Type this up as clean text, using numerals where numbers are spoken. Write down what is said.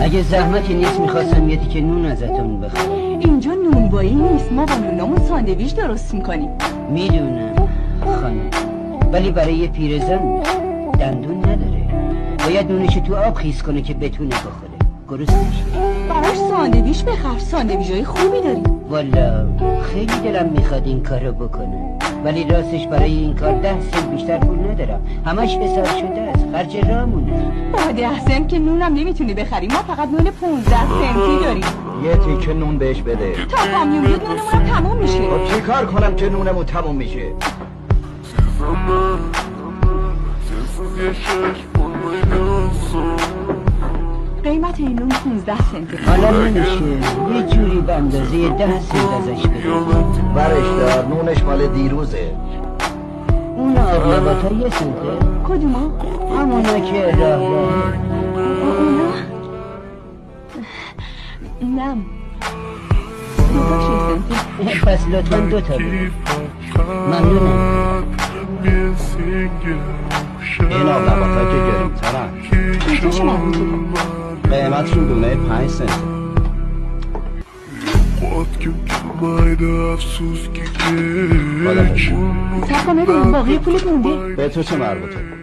اگه زحمتی نیست میخواستم یه تیکه نون ازتون بخورم. اینجا نونوایی نیست، ما با نونامون ساندویچ درست میکنیم. میدونم خانم، ولی برای یه پیرزن دندون نداره، باید نونش تو آب خیس کنه که بتونه بخوره. گرسنه میشه. براش ساندویچ بخر، ساندویچای خوبی داریم. والا خیلی دلم میخواد این کارو بکنم، ولی راستش برای این کار 10 سنت بیشتر پول ندارم. همش حساب شده است، خرج راهمونه. با 10 سنت که نونم نمیتونی بخری، ما فقط نون 15 سنتی داریم. یه تیکه نون بهش بده. تا کامیون بیاد نونمونم تموم میشه. خب چی کار کنم که نونمون تموم میشه؟ قیمت این نون 15 سنت. حالا نمیشه یه جوری به اندازه 10 سنت ازش بده. برش دار، نونش مال دیروزه. اون آقیابات ها 1 سنته؟ کدوما؟ همونا که راه اونا؟ نم 2 تا 6 سنتی. پس لطفا 2 تا بود. ممنونم. این آب نباتا که گرم ترن. این تو چه مربوطه؟ قیمتشون دونه 5 سنت. سب کنه باقی پولت مونده. به تو چه مربوطه؟